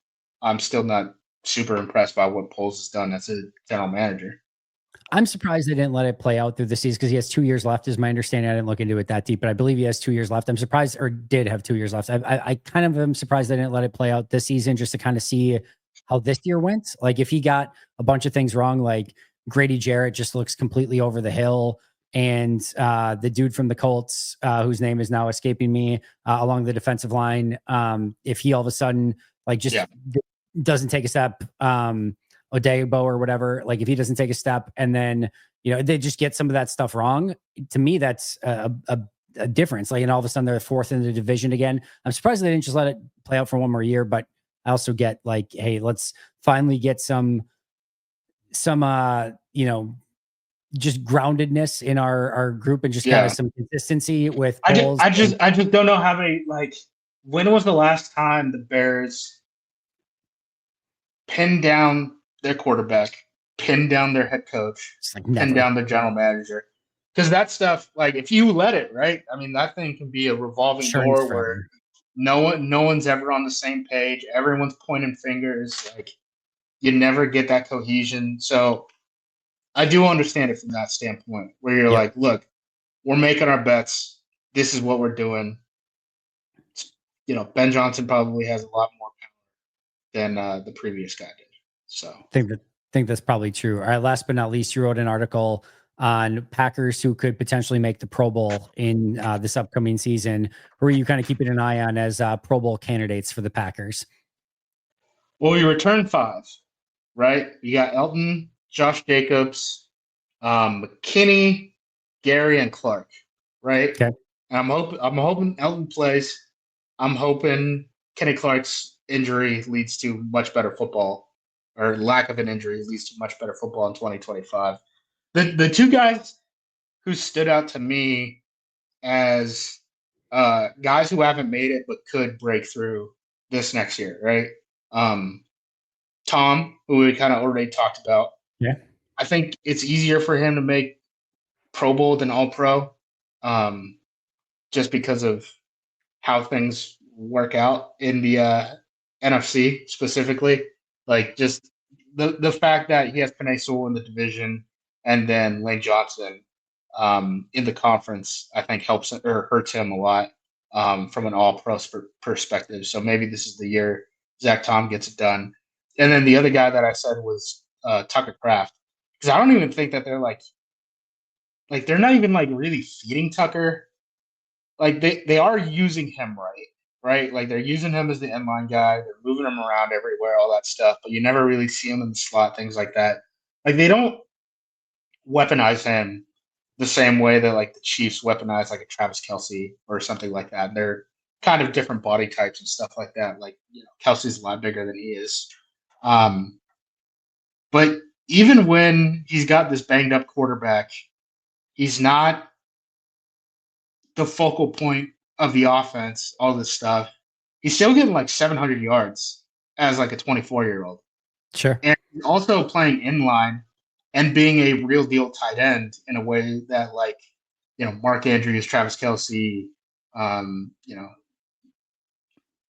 I'm still not super impressed by what Poles has done as a general manager. I'm surprised they didn't let it play out through the season because he has 2 years left, is my understanding. I didn't look into it that deep, but I believe he has 2 years left. I'm surprised, or did have 2 years left. I kind of am surprised they didn't let it play out this season just to kind of see how this year went. Like if he got a bunch of things wrong, like Grady Jarrett just looks completely over the hill and the dude from the Colts, whose name is now escaping me, along the defensive line. If he all of a sudden doesn't take a step, Odebo or whatever, like if he doesn't take a step and then, they just get some of that stuff wrong, to me, that's a difference. Like, and all of a sudden they're fourth in the division again. I'm surprised they didn't just let it play out for one more year, but I also get like, hey, let's finally get some just groundedness in our group and just kind of some consistency with polls. I just don't know how many, like, when was the last time the Bears pinned down their quarterback, pinned down their head coach, pinned down their general manager? Because that stuff, like, if you let it, right? I mean, that thing can be a revolving door where no one's ever on the same page. Everyone's pointing fingers. Like, you never get that cohesion. So I do understand it from that standpoint, where you're like, look, we're making our bets. This is what we're doing. Ben Johnson probably has a lot more power than the previous guy did. So I think that's probably true. All right. Last but not least, you wrote an article on Packers who could potentially make the Pro Bowl in this upcoming season. Who are you kind of keeping an eye on as Pro Bowl candidates for the Packers? Well, we returned 5, right? You got Elton, Josh Jacobs, McKinney, Gary, and Clark, right? Okay. And I'm hoping Elton plays. I'm hoping Kenny Clark's injury leads to much better football, or lack of an injury leads to much better football in 2025. The two guys who stood out to me as guys who haven't made it but could break through this next year, right? Tom, who we kind of already talked about. Yeah. I think it's easier for him to make Pro Bowl than All Pro, just because of how things work out in the NFC specifically. Like, just the fact that he has Penei Sewell in the division and then Lane Johnson in the conference, I think helps or hurts him a lot from an All Pro perspective. So maybe this is the year Zack Tom gets it done. And then the other guy that I said was Tucker Kraft, because I don't even think that they're like they're not even like really feeding Tucker. Like, they are using him right? Like, they're using him as the inline guy. They're moving him around everywhere, all that stuff. But you never really see him in the slot, things like that. Like, they don't weaponize him the same way that like the Chiefs weaponize like a Travis Kelce or something like that. They're kind of different body types and stuff like that. Like, Kelsey's a lot bigger than he is. But even when he's got this banged up quarterback, he's not the focal point of the offense, all this stuff. He's still getting like 700 yards as like a 24-year-old. Sure. And also playing inline and being a real deal tight end in a way that, like, Mark Andrews, Travis Kelce,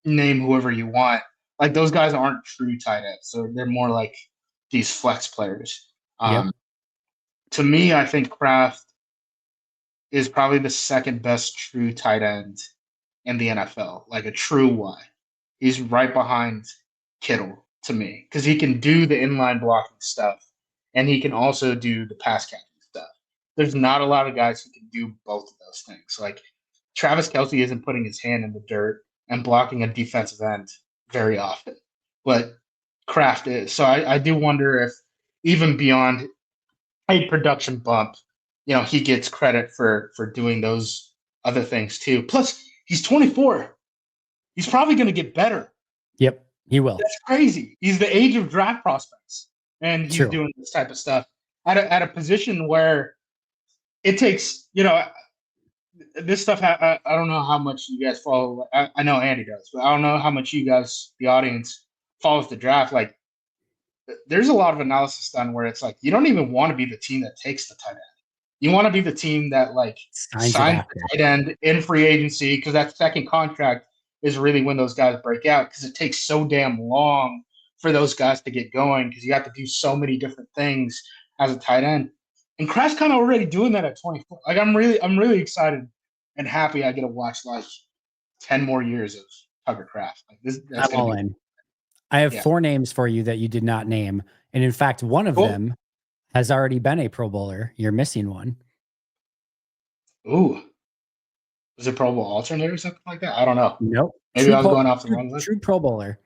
name whoever you want. Like, those guys aren't true tight ends. So they're more like these flex players. To me, I think Kraft is probably the second best true tight end in the NFL, like a true Y. He's right behind Kittle to me, because he can do the inline blocking stuff and he can also do the pass catching stuff. There's not a lot of guys who can do both of those things. Like, Travis Kelce isn't putting his hand in the dirt and blocking a defensive end very often, but Kraft is. So I do wonder if, even beyond a production bump, he gets credit for doing those other things too. Plus, he's 24. He's probably going to get better. Yep, he will. That's crazy. He's the age of draft prospects, and he's doing this type of stuff at a position where it takes, this stuff. I don't know how much you guys follow. I know Andy does, but I don't know how much you guys, the audience, follows the draft. Like, there's a lot of analysis done where it's like, you don't even want to be the team that takes the tight end. You want to be the team that like signs the tight end in free agency, because that second contract is really when those guys break out, because it takes so damn long for those guys to get going, because you have to do so many different things as a tight end. And Kraft's kind of already doing that at 24. Like, I'm really excited and happy I get to watch like 10 more years of Tucker Kraft. Like, that's I'm all in. I have 4 names for you that you did not name. And in fact, one of them has already been a Pro Bowler. You're missing one. Ooh, was it Pro Bowl alternate or something like that? I don't know. Nope. Maybe I was going off the wrong list. True Pro Bowler.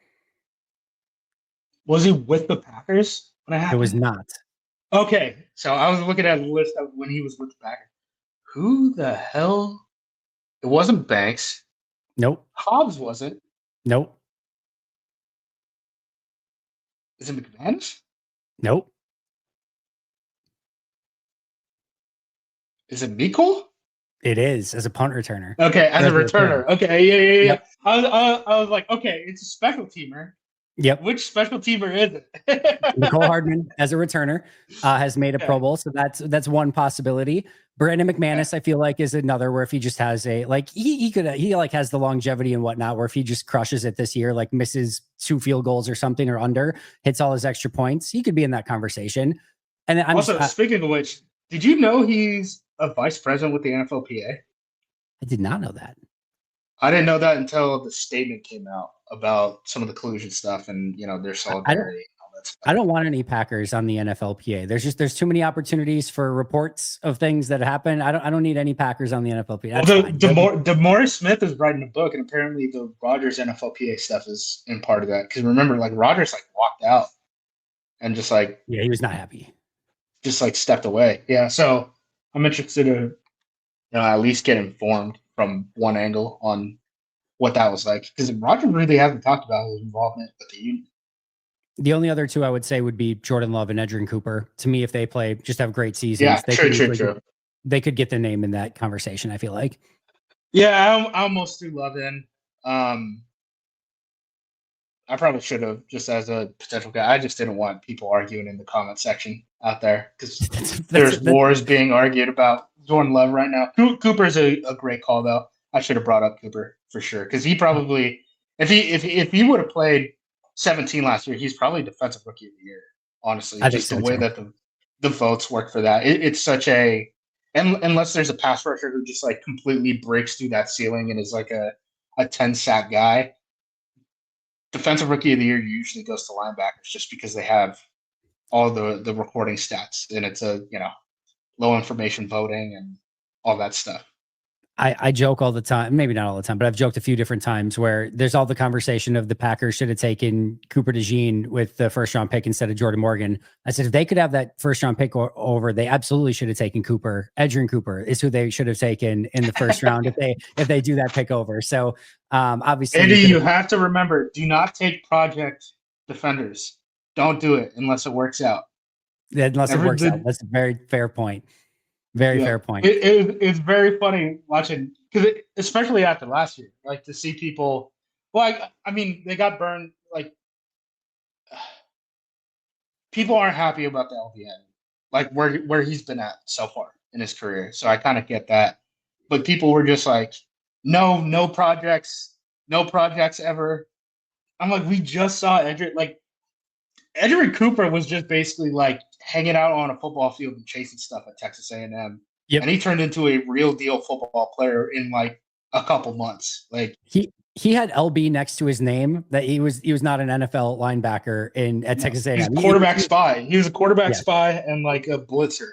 Was he with the Packers when it It was happened? not. Okay, so I was looking at a list of when he was with the Packers. Who the hell? It wasn't Banks. Nope. Hobbs wasn't. Nope. Is it McManus? Nope. Is it Mecole? It is as a punt returner. Okay, as a returner. Okay, yeah. Yep. I was like, okay, it's a special teamer. Yep. Which special teamer is it? Nicole Hardman as a returner has made a Pro Bowl, so that's one possibility. Brandon McManus, I feel like, is another where if he just has a like he like has the longevity and whatnot, where if he just crushes it this year, like misses 2 field goals or something or under, hits all his extra points, he could be in that conversation. And I'm also, speaking of which, did you know he's a vice president with the NFLPA? I did not know that. I didn't know that until the statement came out about some of the collusion stuff and their solidarity and all that stuff. I don't want any Packers on the NFLPA. There's too many opportunities for reports of things that happen. I don't need any Packers on the NFLPA. Well, DeMaurice Smith is writing a book, and apparently the Rodgers NFLPA stuff is in part of that. Because remember, like Rodgers walked out and just he was not happy, just stepped away. Yeah, so I'm interested to at least get informed from one angle on what that was like, because Rodgers really hasn't talked about his involvement with the union. The only other two I would say would be Jordan Love and Edgerrin Cooper. To me, if they play, just have great seasons. Yeah, true. They could get the name in that conversation, I feel like. Yeah, I almost threw Love in. I probably should have, just as a potential guy. I just didn't want people arguing in the comment section out there, because there's wars being argued about Jordan Love right now. Cooper's a great call, though. I should have brought up Cooper for sure, because he probably, if he would have played 17 last year, he's probably defensive rookie of the year. Honestly, just the way that the votes work for that, it's such a, unless there's a pass rusher who just completely breaks through that ceiling and is like a 10 sack guy. Defensive rookie of the year usually goes to linebackers, just because they have all the recording stats, and it's a low information voting and all that stuff. I joke all the time, maybe not all the time, but I've joked a few different times where there's all the conversation of the Packers should have taken Cooper DeJean with the first round pick instead of Jordan Morgan. I said, if they could have that first round pick over, they absolutely should have taken Cooper. Edgerrin Cooper is who they should have taken in the first round if they do that pick over. So obviously, Andy, you have to remember, do not take project defenders. Don't do it unless it works out. Unless it works out. That's a very fair point. Fair point. It's very funny watching, because especially after last year, to see people. Well, I mean, they got burned. People aren't happy about the LVN, where he's been at so far in his career. So I kind of get that, but people were just no projects ever. I'm like, we just saw Edgerrin Cooper was just basically hanging out on a football field and chasing stuff at Texas A&M. Yep. And he turned into a real deal football player in a couple months. He had LB next to his name, that he was not an NFL linebacker at Texas A&M. He's a quarterback spy. He was a quarterback spy and a blitzer.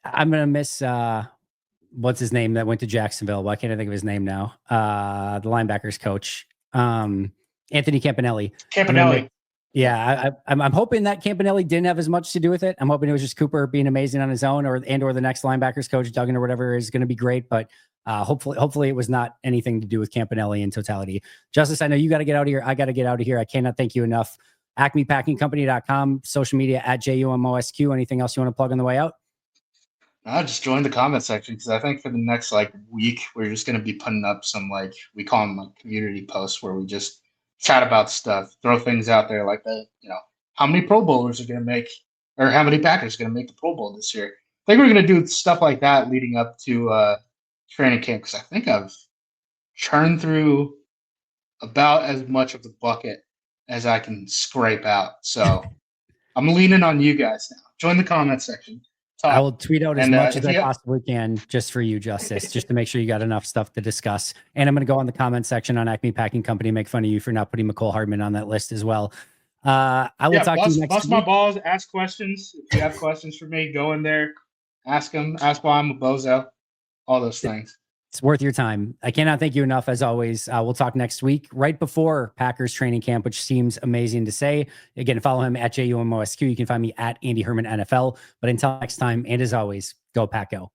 I'm gonna miss what's his name that went to Jacksonville. Why can't I think of his name now? The linebackers coach, Anthony Campanelli. Yeah, I'm hoping that Campanelli didn't have as much to do with it. I'm hoping it was just Cooper being amazing on his own, or the next linebackers coach, Duggan or whatever, is going to be great. But hopefully it was not anything to do with Campanelli in totality. Justis, I know you got to get out of here. I got to get out of here. I cannot thank you enough. AcmePackingCompany.com, social media at JUMOSQ. Anything else you want to plug on the way out? I just join the comment section, because I think for the next week, we're just going to be putting up some we call them community posts, where we just chat about stuff, throw things out there how many Pro Bowlers are going to make, or how many Packers are going to make the Pro Bowl this year. I think we're going to do stuff like that leading up to training camp, because I think I've churned through about as much of the bucket as I can scrape out. So I'm leaning on you guys now. Join the comment section. I will tweet out as much as I possibly can just for you, Justis, just to make sure you got enough stuff to discuss. And I'm going to go on the comment section on Acme Packing Company, make fun of you for not putting Mecole Hardman on that list as well. I will talk to you next bust my balls, ask questions. If you have questions for me, go in there, ask them. Ask why I'm a bozo. all those things. It's worth your time. I cannot thank you enough, as always. We'll talk next week, right before Packers training camp, which seems amazing to say. Again, follow him at JUMOSQ. You can find me at Andy Herman NFL. But until next time, and as always, go Pack Go.